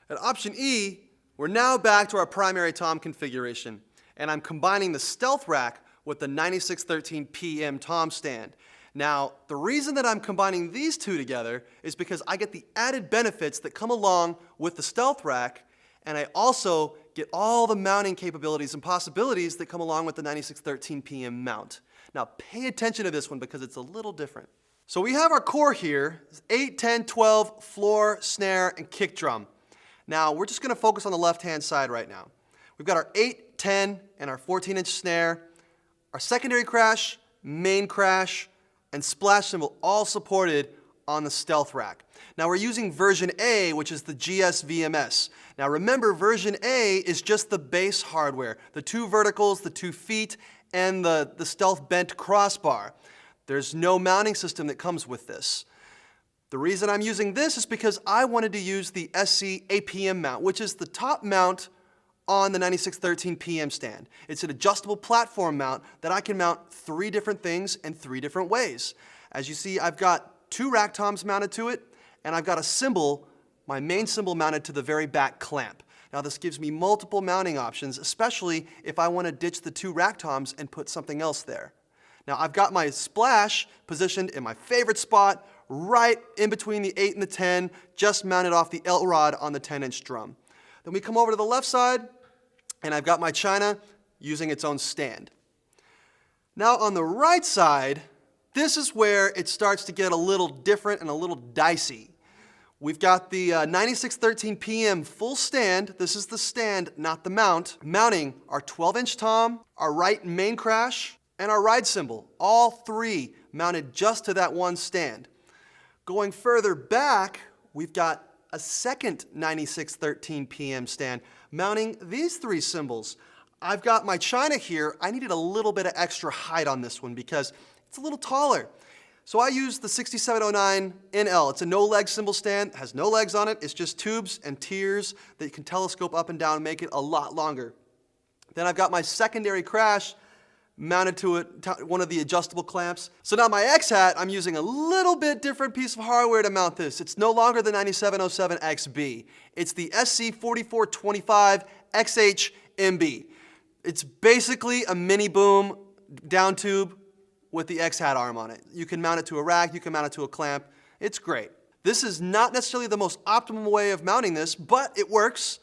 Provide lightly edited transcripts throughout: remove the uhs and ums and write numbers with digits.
At option E, we're now back to our primary tom configuration, and I'm combining the stealth rack with the 9613PM tom stand. Now, the reason that I'm combining these two together is because I get the added benefits that come along with the stealth rack, and I also get all the mounting capabilities and possibilities that come along with the 9613PM mount. Now, pay attention to this one because it's a little different. So we have our core here, 8, 10, 12, floor, snare, and kick drum. Now, we're just going to focus on the left-hand side right now. We've got our 8, 10, and our 14-inch snare, our secondary crash, main crash, and splash cymbal all supported on the stealth rack. Now, we're using version A, which is the GSVMS. Now, remember, version A is just the base hardware, the 2 verticals, the 2 feet, and the stealth bent crossbar. There's no mounting system that comes with this. The reason I'm using this is because I wanted to use the SC-APM mount, which is the top mount on the 9613PM stand. It's an adjustable platform mount that I can mount 3 different things in 3 different ways. As you see, I've got 2 rack toms mounted to it, and I've got a cymbal, my main cymbal, mounted to the very back clamp. Now, this gives me multiple mounting options, especially if I want to ditch the 2 rack toms and put something else there. Now, I've got my splash positioned in my favorite spot, right in between the 8 and the 10, just mounted off the L rod on the 10-inch drum. Then we come over to the left side, and I've got my China using its own stand. Now, on the right side, this is where it starts to get a little different and a little dicey. We've got the 9613PM full stand. This is the stand, not the mount, mounting our 12-inch tom, our right main crash, and our ride cymbal, all 3 mounted just to that one stand. Going further back, we've got a second 9613PM stand mounting these 3 cymbals. I've got my China here. I needed a little bit of extra height on this one because it's a little taller. So I used the 6709 NL. It's a no-leg cymbal stand. It has no legs on it. It's just tubes and tiers that you can telescope up and down and make it a lot longer. Then I've got my secondary crash mounted to it, one of the adjustable clamps. So now my X-Hat, I'm using a little bit different piece of hardware to mount this. It's no longer the 9707XB. It's the SC-4425XHMB. It's basically a mini boom down tube with the X-Hat arm on it. You can mount it to a rack, you can mount it to a clamp. It's great. This is not necessarily the most optimal way of mounting this, but it works.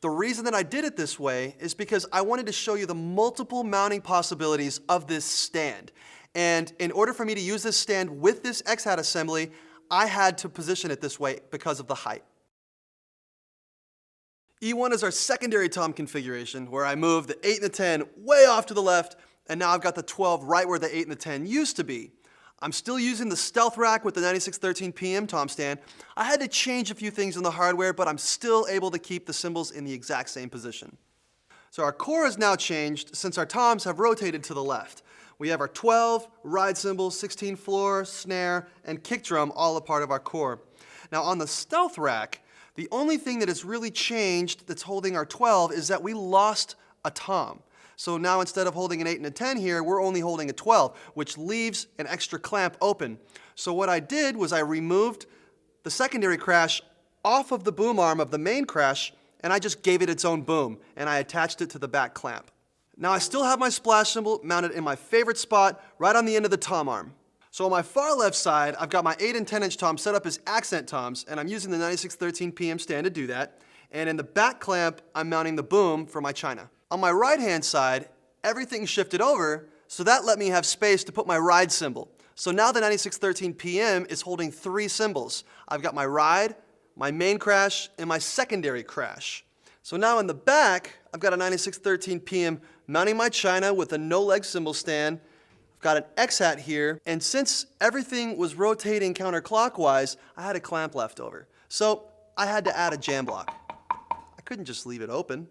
The reason that I did it this way is because I wanted to show you the multiple mounting possibilities of this stand. And in order for me to use this stand with this X-Hat assembly, I had to position it this way because of the height. E1 is our secondary tom configuration, where I moved the 8 and the 10 way off to the left, and now I've got the 12 right where the 8 and the 10 used to be. I'm still using the stealth rack with the 9613PM tom stand. I had to change a few things in the hardware, but I'm still able to keep the cymbals in the exact same position. So our core has now changed since our toms have rotated to the left. We have our 12 ride cymbal, 16 floor, snare, and kick drum all a part of our core. Now on the stealth rack, the only thing that has really changed that's holding our 12 is that we lost a tom. So now instead of holding an 8 and a 10 here, we're only holding a 12, which leaves an extra clamp open. So what I did was I removed the secondary crash off of the boom arm of the main crash, and I just gave it its own boom, and I attached it to the back clamp. Now I still have my splash cymbal mounted in my favorite spot, right on the end of the tom arm. So on my far left side, I've got my 8 and 10-inch toms set up as accent toms, and I'm using the 9613PM stand to do that. And in the back clamp, I'm mounting the boom for my China. On my right-hand side, everything shifted over, so that let me have space to put my ride cymbal. So now the 9613PM is holding 3 cymbals. I've got my ride, my main crash, and my secondary crash. So now in the back, I've got a 9613PM mounting my China with a no-leg cymbal stand. I've got an X-Hat here, and since everything was rotating counterclockwise, I had a clamp left over. So I had to add a jam block. I couldn't just leave it open.